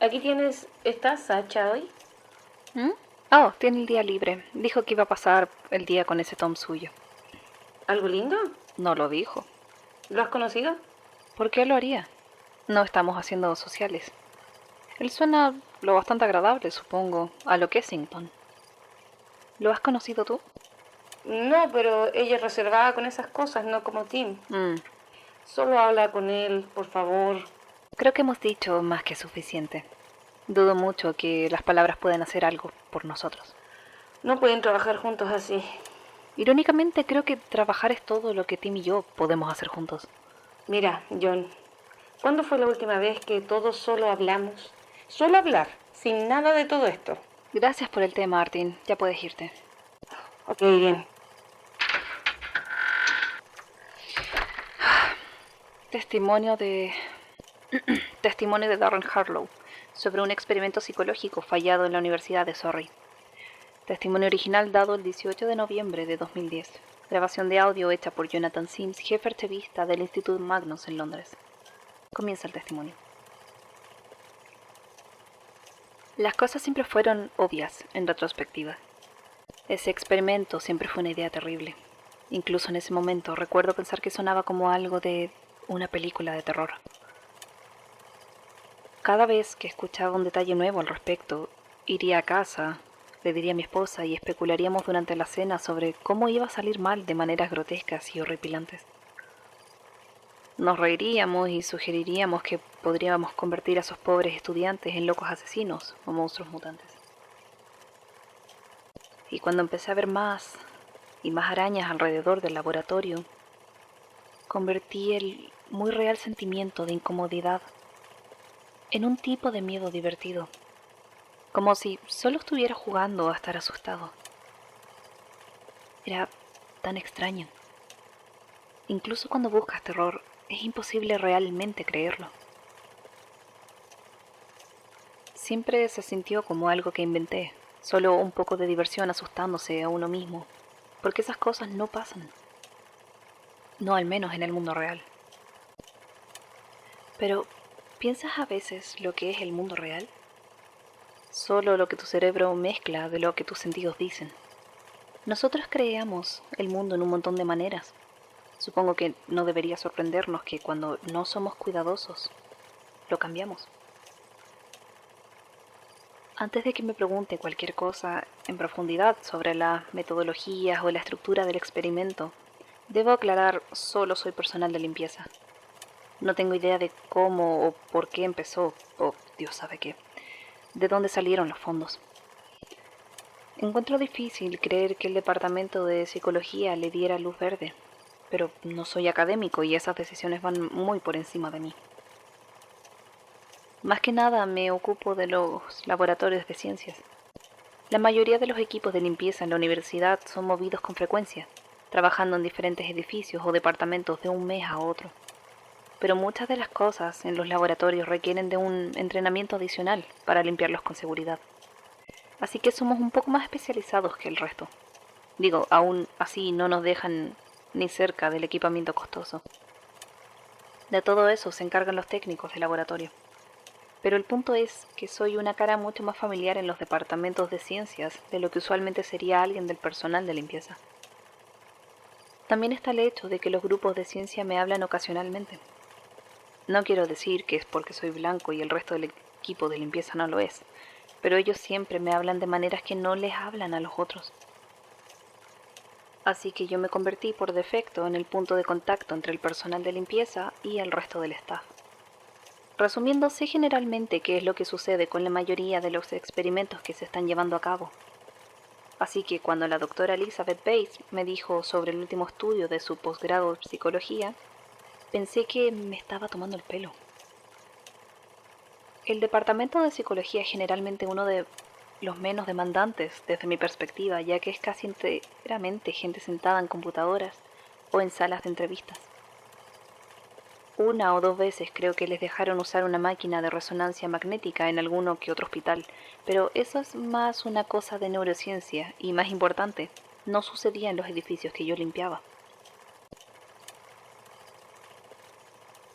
Aquí tienes... ¿Está Sacha hoy? ¿Mm? Oh, tiene el día libre. Dijo que iba a pasar el día con ese Tom suyo. ¿Algo lindo? No lo dijo. ¿Lo has conocido? ¿Por qué lo haría? No estamos haciendo sociales. Él suena lo bastante agradable, supongo, a lo Kensington. ¿Lo has conocido tú? No, pero ella es reservada con esas cosas, no como Tim. Mm, Solo habla con él, por favor. Creo que hemos dicho más que suficiente. Dudo mucho que las palabras puedan hacer algo por nosotros. No pueden trabajar juntos así. Irónicamente, creo que trabajar es todo lo que Tim y yo podemos hacer juntos. Mira, John, ¿cuándo fue la última vez que todos solo hablamos? Solo hablar, sin nada de todo esto. Gracias por el té, Martin. Ya puedes irte. Ok, bien. Testimonio de... Testimonio de Darren Harlow sobre un experimento psicológico fallado en la Universidad de Surrey. Testimonio original dado el 18 de noviembre de 2010. Grabación de audio hecha por Jonathan Sims, jefe archivista del Instituto Magnus en Londres. Comienza el testimonio. Las cosas siempre fueron obvias en retrospectiva. Ese experimento siempre fue una idea terrible. Incluso en ese momento recuerdo pensar que sonaba como algo de una película de terror. Cada vez que escuchaba un detalle nuevo al respecto, iría a casa, le diría a mi esposa y especularíamos durante la cena sobre cómo iba a salir mal de maneras grotescas y horripilantes. Nos reiríamos y sugeriríamos que podríamos convertir a esos pobres estudiantes en locos asesinos o monstruos mutantes. Y cuando empecé a ver más y más arañas alrededor del laboratorio, convertí el muy real sentimiento de incomodidad en un tipo de miedo divertido, como si solo estuviera jugando a estar asustado. Era tan extraño. Incluso cuando buscas terror, es imposible realmente creerlo. Siempre se sintió como algo que inventé, solo un poco de diversión asustándose a uno mismo, porque esas cosas no pasan. No al menos en el mundo real. Pero, ¿piensas a veces lo que es el mundo real? Solo lo que tu cerebro mezcla de lo que tus sentidos dicen. Nosotros creamos el mundo en un montón de maneras. Supongo que no debería sorprendernos que cuando no somos cuidadosos, lo cambiamos. Antes de que me pregunte cualquier cosa en profundidad sobre las metodologías o la estructura del experimento, debo aclarar, solo soy personal de limpieza. No tengo idea de cómo o por qué empezó, o Dios sabe qué, de dónde salieron los fondos. Encuentro difícil creer que el departamento de psicología le diera luz verde, pero no soy académico y esas decisiones van muy por encima de mí. Más que nada me ocupo de los laboratorios de ciencias. La mayoría de los equipos de limpieza en la universidad son movidos con frecuencia, trabajando en diferentes edificios o departamentos de un mes a otro. Pero muchas de las cosas en los laboratorios requieren de un entrenamiento adicional para limpiarlos con seguridad. Así que somos un poco más especializados que el resto. Digo, aún así no nos dejan ni cerca del equipamiento costoso. De todo eso se encargan los técnicos de laboratorio. Pero el punto es que soy una cara mucho más familiar en los departamentos de ciencias de lo que usualmente sería alguien del personal de limpieza. También está el hecho de que los grupos de ciencia me hablan ocasionalmente. No quiero decir que es porque soy blanco y el resto del equipo de limpieza no lo es, pero ellos siempre me hablan de maneras que no les hablan a los otros. Así que yo me convertí por defecto en el punto de contacto entre el personal de limpieza y el resto del staff. Resumiendo, sé generalmente qué es lo que sucede con la mayoría de los experimentos que se están llevando a cabo. Así que cuando la doctora Elizabeth Bates me dijo sobre el último estudio de su posgrado en psicología, pensé que me estaba tomando el pelo. El departamento de psicología es generalmente uno de los menos demandantes desde mi perspectiva, ya que es casi enteramente gente sentada en computadoras o en salas de entrevistas. Una o dos veces creo que les dejaron usar una máquina de resonancia magnética en alguno que otro hospital, pero eso es más una cosa de neurociencia y, más importante, no sucedía en los edificios que yo limpiaba.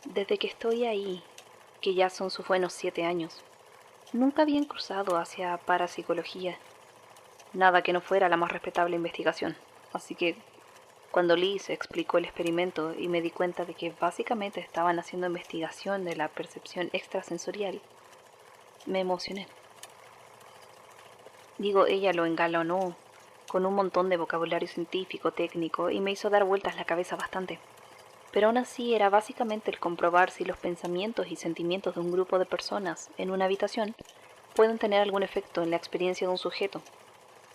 Desde que estoy ahí, que ya son sus buenos 7 años, Nunca habían cruzado hacia parapsicología, nada que no fuera la más respetable investigación, así que cuando Liz explicó el experimento y me di cuenta de que básicamente estaban haciendo investigación de la percepción extrasensorial, me emocioné. Digo, ella lo engalanó con un montón de vocabulario científico, técnico, y me hizo dar vueltas la cabeza bastante. Pero aún así era básicamente el comprobar si los pensamientos y sentimientos de un grupo de personas en una habitación pueden tener algún efecto en la experiencia de un sujeto,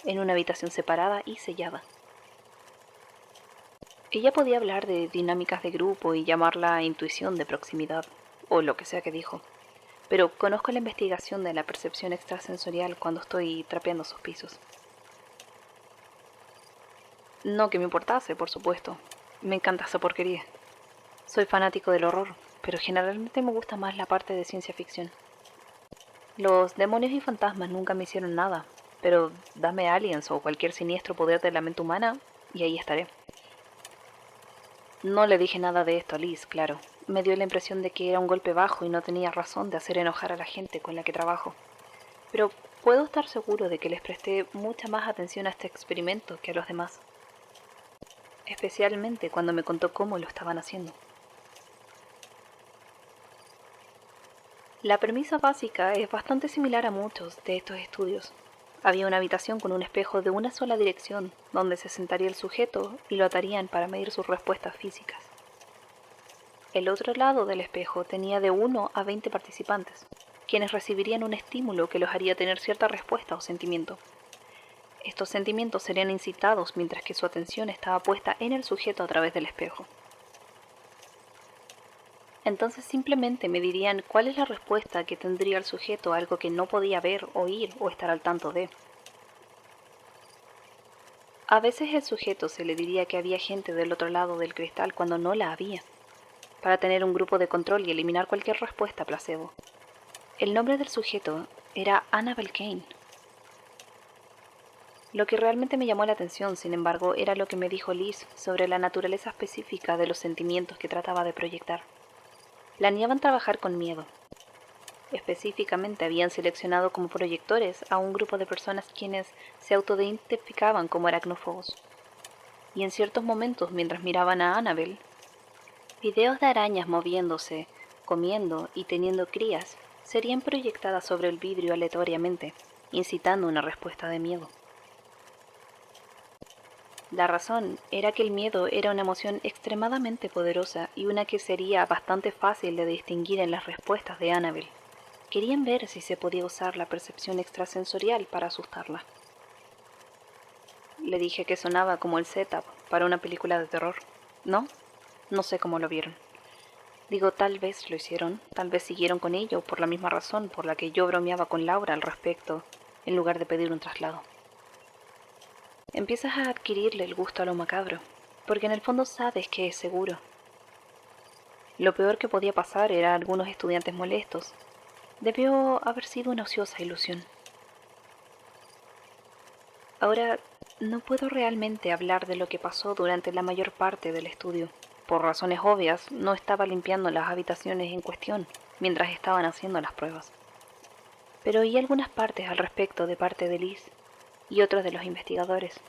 en una habitación separada y sellada. Ella podía hablar de dinámicas de grupo y llamarla intuición de proximidad, o lo que sea que dijo, pero conozco la investigación de la percepción extrasensorial cuando estoy trapeando sus pisos. No que me importase, por supuesto. Me encanta esa porquería. Soy fanático del horror, pero generalmente me gusta más la parte de ciencia ficción. Los demonios y fantasmas nunca me hicieron nada, pero dame aliens o cualquier siniestro poder de la mente humana y ahí estaré. No le dije nada de esto a Liz, claro. Me dio la impresión de que era un golpe bajo y no tenía razón de hacer enojar a la gente con la que trabajo. Pero puedo estar seguro de que les presté mucha más atención a este experimento que a los demás. Especialmente cuando me contó cómo lo estaban haciendo. La premisa básica es bastante similar a muchos de estos estudios. Había una habitación con un espejo de una sola dirección, donde se sentaría el sujeto y lo atarían para medir sus respuestas físicas. El otro lado del espejo tenía de 1 a 20 participantes, quienes recibirían un estímulo que los haría tener cierta respuesta o sentimiento. Estos sentimientos serían incitados mientras que su atención estaba puesta en el sujeto a través del espejo. Entonces simplemente me dirían cuál es la respuesta que tendría el sujeto a algo que no podía ver, oír o estar al tanto de. A veces el sujeto se le diría que había gente del otro lado del cristal cuando no la había, para tener un grupo de control y eliminar cualquier respuesta placebo. El nombre del sujeto era Annabel Kane. Lo que realmente me llamó la atención, sin embargo, era lo que me dijo Liz sobre la naturaleza específica de los sentimientos que trataba de proyectar. Planeaban trabajar con miedo. Específicamente habían seleccionado como proyectores a un grupo de personas quienes se autoidentificaban como aracnófobos. Y en ciertos momentos, mientras miraban a Annabel, videos de arañas moviéndose, comiendo y teniendo crías serían proyectadas sobre el vidrio aleatoriamente, incitando una respuesta de miedo. La razón era que el miedo era una emoción extremadamente poderosa y una que sería bastante fácil de distinguir en las respuestas de Annabel. Querían ver si se podía usar la percepción extrasensorial para asustarla. Le dije que sonaba como el setup para una película de terror. ¿No? No sé cómo lo vieron. Digo, tal vez lo hicieron, tal vez siguieron con ello por la misma razón por la que yo bromeaba con Laura al respecto, en lugar de pedir un traslado. Empiezas a adquirirle el gusto a lo macabro, porque en el fondo sabes que es seguro. Lo peor que podía pasar era algunos estudiantes molestos. Debió haber sido una ociosa ilusión. Ahora, no puedo realmente hablar de lo que pasó durante la mayor parte del estudio. Por razones obvias, no estaba limpiando las habitaciones en cuestión mientras estaban haciendo las pruebas. Pero oí algunas partes al respecto de parte de Liz y otros de los investigadores.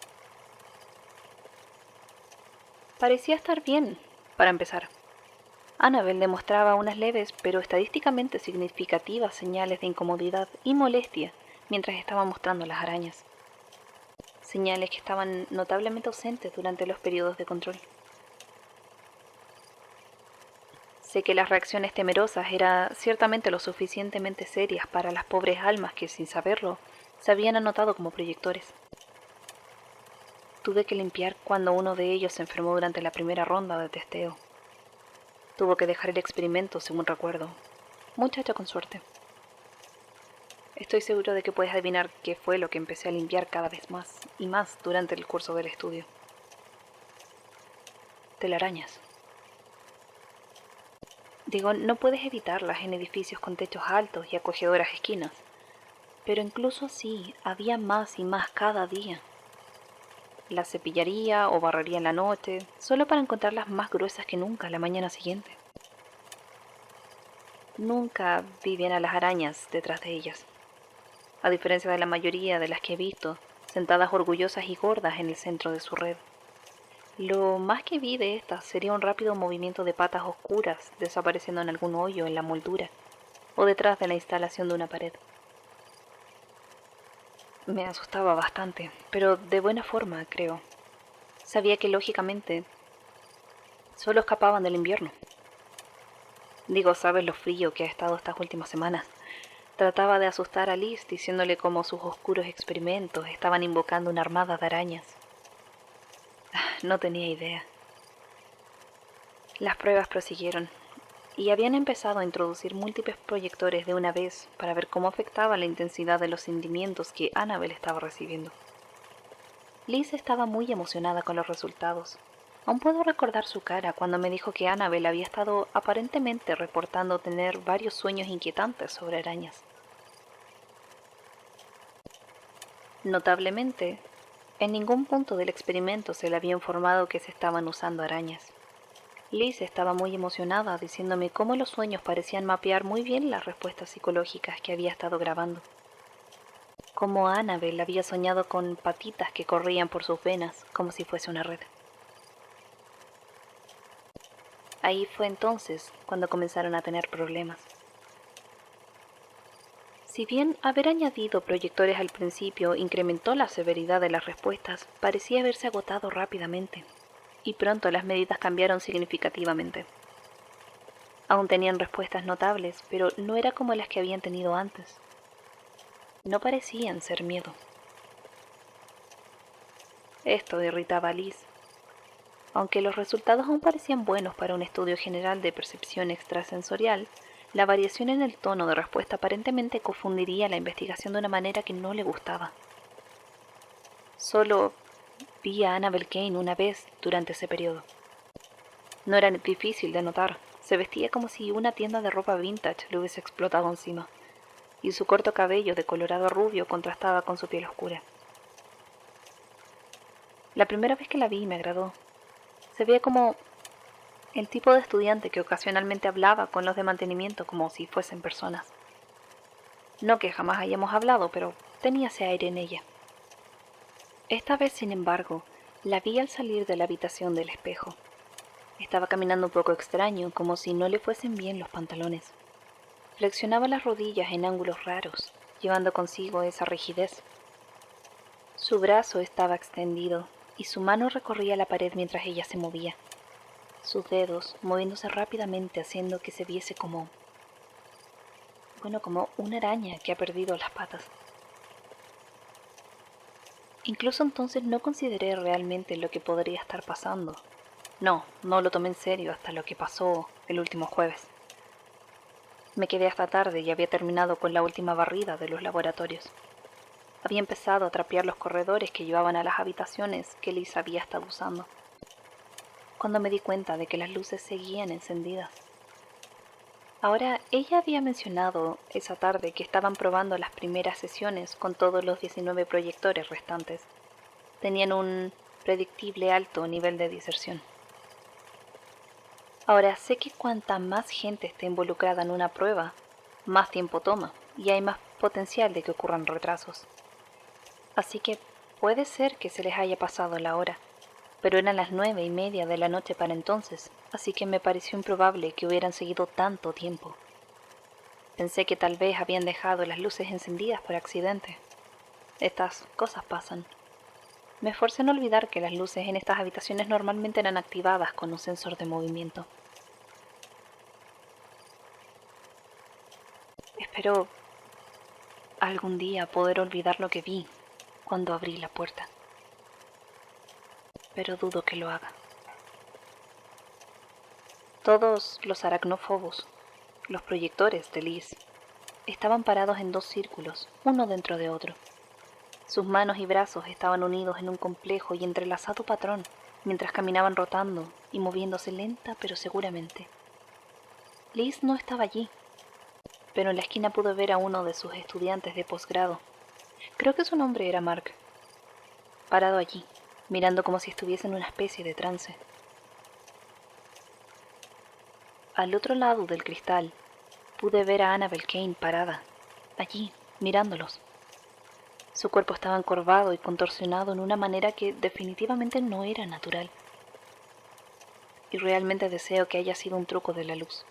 Parecía estar bien, para empezar. Annabel demostraba unas leves pero estadísticamente significativas señales de incomodidad y molestia mientras estaba mostrando las arañas. Señales que estaban notablemente ausentes durante los periodos de control. Sé que las reacciones temerosas eran ciertamente lo suficientemente serias para las pobres almas que, sin saberlo, se habían anotado como proyectores. Tuve que limpiar cuando uno de ellos se enfermó durante la primera ronda de testeo. Tuvo que dejar el experimento, según recuerdo. Muchacho con suerte. Estoy seguro de que puedes adivinar qué fue lo que empecé a limpiar cada vez más y más durante el curso del estudio. Telarañas. Digo, no puedes evitarlas en edificios con techos altos y acogedoras esquinas, pero incluso así había más y más cada día. Las cepillaría o barrería en la noche, solo para encontrarlas más gruesas que nunca la mañana siguiente. Nunca vi bien a las arañas detrás de ellas. a diferencia de la mayoría de las que he visto, sentadas orgullosas y gordas en el centro de su red. Lo más que vi de estas sería un rápido movimiento de patas oscuras desapareciendo en algún hoyo en la moldura o detrás de la instalación de una pared. Me asustaba bastante, pero de buena forma, creo. Sabía que lógicamente solo escapaban del invierno. Digo, ¿sabes lo frío que ha estado estas últimas semanas? Trataba de asustar a Liz diciéndole cómo sus oscuros experimentos estaban invocando una armada de arañas. No tenía idea. Las pruebas prosiguieron y habían empezado a introducir múltiples proyectores de una vez para ver cómo afectaba la intensidad de los sentimientos que Annabel estaba recibiendo. Liz estaba muy emocionada con los resultados. Aún puedo recordar su cara cuando me dijo que Annabel había estado aparentemente reportando tener varios sueños inquietantes sobre arañas. Notablemente, en ningún punto del experimento se le había informado que se estaban usando arañas. Liz estaba muy emocionada diciéndome cómo los sueños parecían mapear muy bien las respuestas psicológicas que había estado grabando. Cómo Annabel había soñado con patitas que corrían por sus venas como si fuese una red. Ahí fue entonces cuando comenzaron a tener problemas. Si bien haber añadido proyectores al principio incrementó la severidad de las respuestas, parecía haberse agotado rápidamente, y pronto las medidas cambiaron significativamente. Aún tenían respuestas notables, pero no era como las que habían tenido antes. No parecían ser miedo. Esto irritaba a Liz. Aunque los resultados aún parecían buenos para un estudio general de percepción extrasensorial, la variación en el tono de respuesta aparentemente confundiría la investigación de una manera que no le gustaba. Solo vi a Annabel Kane una vez durante ese periodo. No era difícil de notar, se vestía como si una tienda de ropa vintage le hubiese explotado encima, y su corto cabello de colorado rubio contrastaba con su piel oscura. La primera vez que la vi me agradó. Se veía como el tipo de estudiante que ocasionalmente hablaba con los de mantenimiento como si fuesen personas. No que jamás hayamos hablado, pero tenía ese aire en ella. Esta vez, sin embargo, la vi al salir de la habitación del espejo. Estaba caminando un poco extraño, como si no le fuesen bien los pantalones. Flexionaba las rodillas en ángulos raros, llevando consigo esa rigidez. Su brazo estaba extendido y su mano recorría la pared mientras ella se movía. Sus dedos moviéndose rápidamente haciendo que se viese como una araña que ha perdido las patas. Incluso entonces no consideré realmente lo que podría estar pasando. No lo tomé en serio hasta lo que pasó el último jueves. Me quedé hasta tarde y había terminado con la última barrida de los laboratorios. Había empezado a trapear los corredores que llevaban a las habitaciones que Liz había estado usando, cuando me di cuenta de que las luces seguían encendidas. Ahora, ella había mencionado esa tarde que estaban probando las primeras sesiones con todos los 19 proyectores restantes. Tenían un predictible alto nivel de diserción. Ahora, sé que cuanta más gente esté involucrada en una prueba, más tiempo toma y hay más potencial de que ocurran retrasos. Así que puede ser que se les haya pasado la hora, pero eran las 9:30 de la noche para entonces, así que me pareció improbable que hubieran seguido tanto tiempo. Pensé que tal vez habían dejado las luces encendidas por accidente. Estas cosas pasan. Me esforcé en olvidar que las luces en estas habitaciones normalmente eran activadas con un sensor de movimiento. Espero algún día poder olvidar lo que vi cuando abrí la puerta. Pero dudo que lo haga. Todos los aracnófobos, los proyectores de Liz, estaban parados en 2 círculos, uno dentro de otro. Sus manos y brazos estaban unidos en un complejo y entrelazado patrón, mientras caminaban rotando y moviéndose lenta pero seguramente. Liz no estaba allí, pero en la esquina pude ver a uno de sus estudiantes de posgrado. Creo que su nombre era Mark, parado allí, mirando como si estuviese en una especie de trance. Al otro lado del cristal, pude ver a Annabel Kane parada, allí, mirándolos. Su cuerpo estaba encorvado y contorsionado en una manera que definitivamente no era natural. Y realmente deseo que haya sido un truco de la luz.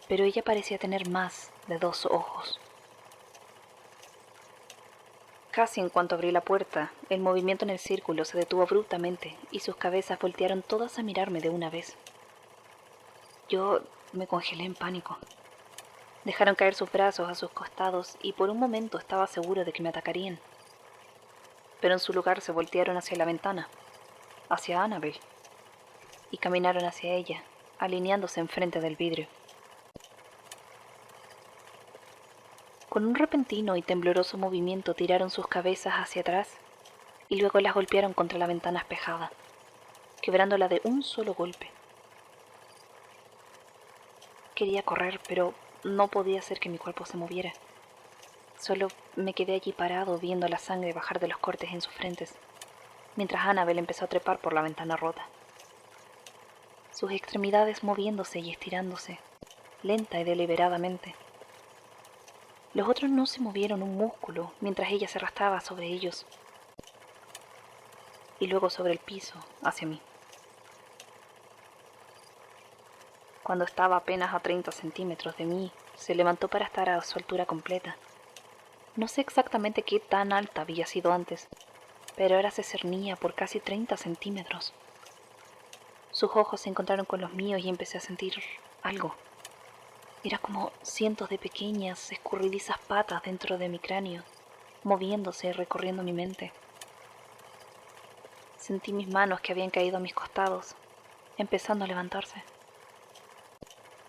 Pero ella parecía tener más de 2 ojos. Casi en cuanto abrí la puerta, el movimiento en el círculo se detuvo abruptamente y sus cabezas voltearon todas a mirarme de una vez. Yo me congelé en pánico. Dejaron caer sus brazos a sus costados y por un momento estaba seguro de que me atacarían. Pero en su lugar se voltearon hacia la ventana, hacia Annabel, y caminaron hacia ella, alineándose enfrente del vidrio. Con un repentino y tembloroso movimiento tiraron sus cabezas hacia atrás y luego las golpearon contra la ventana espejada, quebrándola de un solo golpe. Quería correr, pero no podía hacer que mi cuerpo se moviera. Solo me quedé allí parado viendo la sangre bajar de los cortes en sus frentes, mientras Annabel empezó a trepar por la ventana rota. Sus extremidades moviéndose y estirándose, lenta y deliberadamente. Los otros no se movieron un músculo mientras ella se arrastraba sobre ellos y luego sobre el piso hacia mí. Cuando estaba apenas a 30 centímetros de mí, se levantó para estar a su altura completa. No sé exactamente qué tan alta había sido antes, pero ahora se cernía por casi 30 centímetros. Sus ojos se encontraron con los míos y empecé a sentir algo. Era como cientos de pequeñas, escurridizas patas dentro de mi cráneo, moviéndose y recorriendo mi mente. Sentí mis manos que habían caído a mis costados, empezando a levantarse.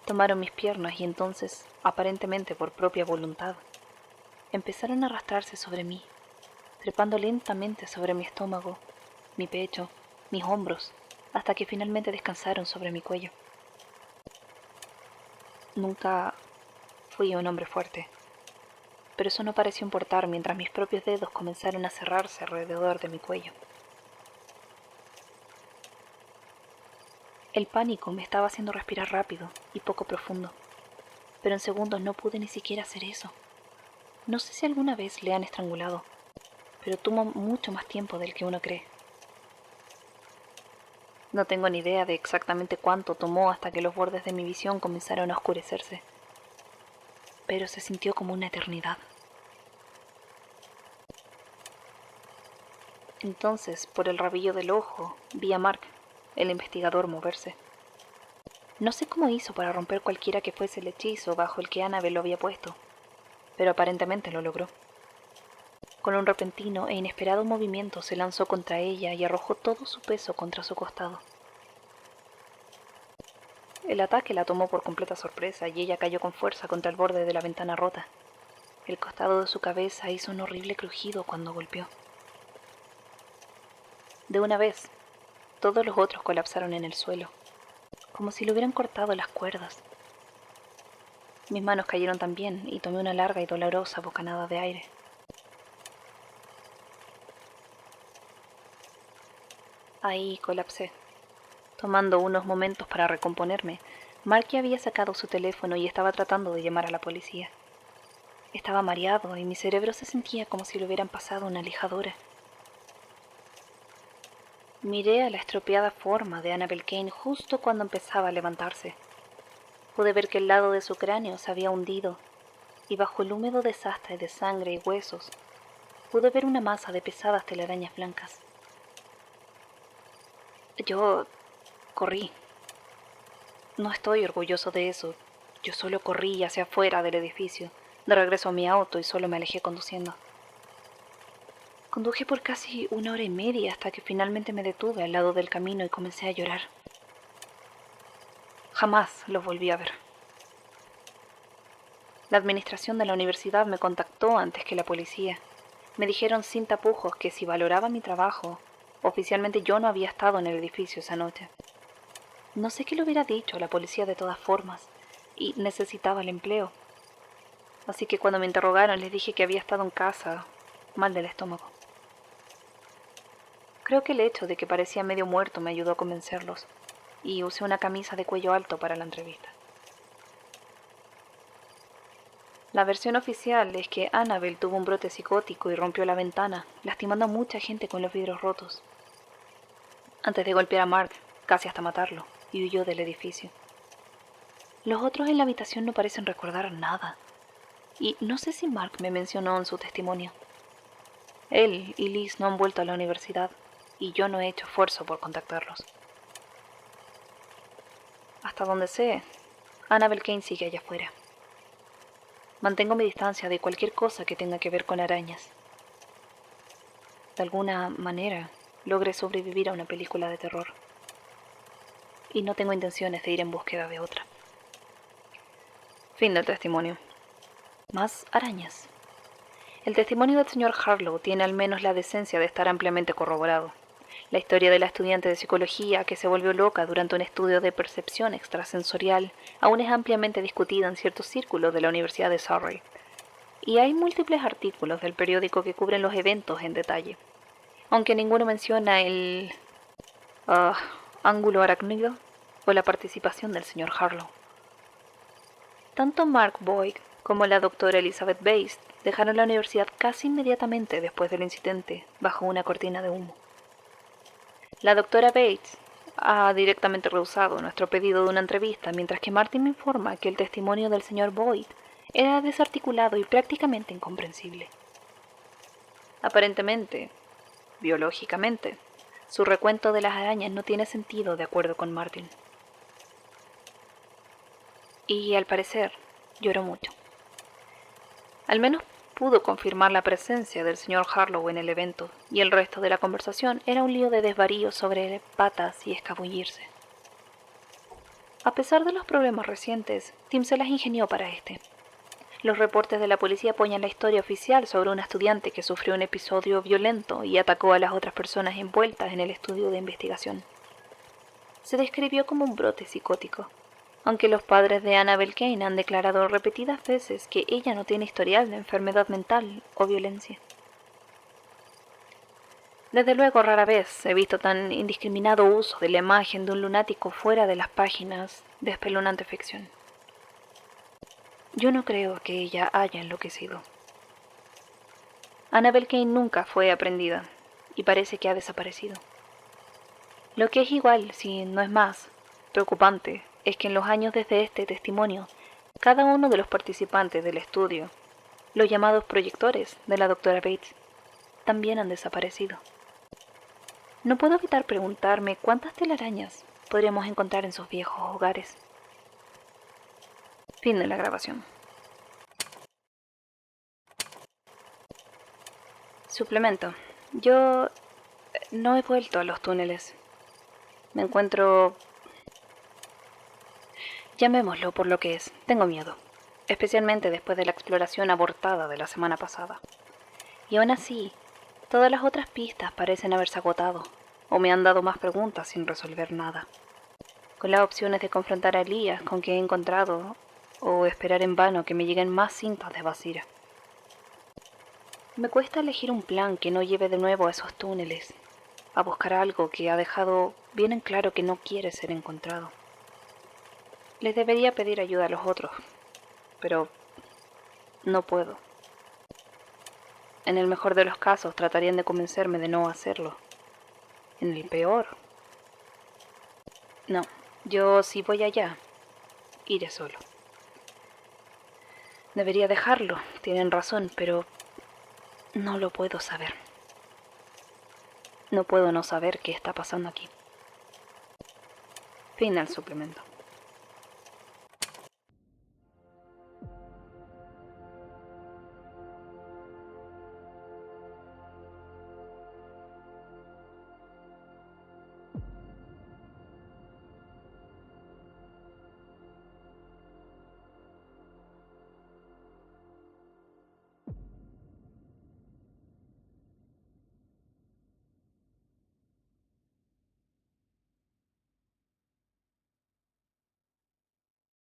Tomaron mis piernas y entonces, aparentemente por propia voluntad, empezaron a arrastrarse sobre mí, trepando lentamente sobre mi estómago, mi pecho, mis hombros, hasta que finalmente descansaron sobre mi cuello. Nunca fui un hombre fuerte, pero eso no pareció importar mientras mis propios dedos comenzaron a cerrarse alrededor de mi cuello. El pánico me estaba haciendo respirar rápido y poco profundo, pero en segundos no pude ni siquiera hacer eso. No sé si alguna vez le han estrangulado, pero toma mucho más tiempo del que uno cree. No tengo ni idea de exactamente cuánto tomó hasta que los bordes de mi visión comenzaron a oscurecerse, pero se sintió como una eternidad. Entonces, por el rabillo del ojo, vi a Mark, el investigador, moverse. No sé cómo hizo para romper cualquiera que fuese el hechizo bajo el que Annabel lo había puesto, pero aparentemente lo logró. Con un repentino e inesperado movimiento se lanzó contra ella y arrojó todo su peso contra su costado. El ataque la tomó por completa sorpresa y ella cayó con fuerza contra el borde de la ventana rota. El costado de su cabeza hizo un horrible crujido cuando golpeó. De una vez, todos los otros colapsaron en el suelo, como si le hubieran cortado las cuerdas. Mis manos cayeron también y tomé una larga y dolorosa bocanada de aire. Ahí colapsé. Tomando unos momentos para recomponerme, Marky había sacado su teléfono y estaba tratando de llamar a la policía. Estaba mareado y mi cerebro se sentía como si le hubieran pasado una lijadora. Miré a la estropeada forma de Annabel Kane justo cuando empezaba a levantarse. Pude ver que el lado de su cráneo se había hundido, y bajo el húmedo desastre de sangre y huesos, pude ver una masa de pesadas telarañas blancas. Yo corrí. No estoy orgulloso de eso. Yo solo corrí hacia afuera del edificio, de regreso a mi auto y solo me alejé conduciendo. Conduje por casi 1 hora y media hasta que finalmente me detuve al lado del camino y comencé a llorar. Jamás los volví a ver. La administración de la universidad me contactó antes que la policía. Me dijeron sin tapujos que si valoraba mi trabajo, oficialmente yo no había estado en el edificio esa noche. No sé qué le hubiera dicho a la policía de todas formas, y necesitaba el empleo. Así que cuando me interrogaron les dije que había estado en casa, mal del estómago. Creo que el hecho de que parecía medio muerto me ayudó a convencerlos, y usé una camisa de cuello alto para la entrevista. La versión oficial es que Annabelle tuvo un brote psicótico y rompió la ventana, lastimando a mucha gente con los vidrios rotos. Antes de golpear a Mark, casi hasta matarlo, y huyó del edificio. Los otros en la habitación no parecen recordar nada, y no sé si Mark me mencionó en su testimonio. Él y Liz no han vuelto a la universidad, y yo no he hecho esfuerzo por contactarlos. Hasta donde sé, Annabelle Kane sigue allá afuera. Mantengo mi distancia de cualquier cosa que tenga que ver con arañas. De alguna manera, logré sobrevivir a una película de terror. Y no tengo intenciones de ir en búsqueda de otra. Fin del testimonio. Más arañas. El testimonio del señor Harlow tiene al menos la decencia de estar ampliamente corroborado. La historia de la estudiante de psicología que se volvió loca durante un estudio de percepción extrasensorial aún es ampliamente discutida en ciertos círculos de la Universidad de Surrey. Y hay múltiples artículos del periódico que cubren los eventos en detalle, aunque ninguno menciona el ángulo arácnido o la participación del señor Harlow. Tanto Mark Boyd como la doctora Elizabeth Bates dejaron la universidad casi inmediatamente después del incidente bajo una cortina de humo. La doctora Bates ha directamente rehusado nuestro pedido de una entrevista, mientras que Martin me informa que el testimonio del señor Boyd era desarticulado y prácticamente incomprensible. Aparentemente, biológicamente, su recuento de las arañas no tiene sentido de acuerdo con Martin. Y al parecer, lloró mucho. Al menos pudo confirmar la presencia del señor Harlow en el evento, y el resto de la conversación era un lío de desvaríos sobre patas y escabullirse. A pesar de los problemas recientes, Tim se las ingenió para este. Los reportes de la policía apoyan la historia oficial sobre una estudiante que sufrió un episodio violento y atacó a las otras personas envueltas en el estudio de investigación. Se describió como un brote psicótico, aunque los padres de Annabelle Kane han declarado repetidas veces que ella no tiene historial de enfermedad mental o violencia. Desde luego, rara vez he visto tan indiscriminado uso de la imagen de un lunático fuera de las páginas de espeluznante ficción. Yo no creo que ella haya enloquecido. Annabelle Kane nunca fue aprendida y parece que ha desaparecido. Lo que es igual, si no es más, preocupante es que en los años desde este testimonio, cada uno de los participantes del estudio, los llamados proyectores de la doctora Bates, también han desaparecido. No puedo evitar preguntarme cuántas telarañas podríamos encontrar en sus viejos hogares. Fin de la grabación. Suplemento. Yo no he vuelto a los túneles. Me encuentro... Llamémoslo por lo que es. Tengo miedo. Especialmente después de la exploración abortada de la semana pasada. Y aún así, todas las otras pistas parecen haberse agotado, o me han dado más preguntas sin resolver nada. Con las opciones de confrontar a Elías con quien he encontrado, o esperar en vano que me lleguen más cintas de Basira. Me cuesta elegir un plan que no lleve de nuevo a esos túneles, a buscar algo que ha dejado bien en claro que no quiere ser encontrado. Les debería pedir ayuda a los otros, pero no puedo. En el mejor de los casos tratarían de convencerme de no hacerlo. En el peor... No, yo si voy allá, iré solo. Debería dejarlo, tienen razón, pero no lo puedo saber. No puedo no saber qué está pasando aquí. Fin del suplemento.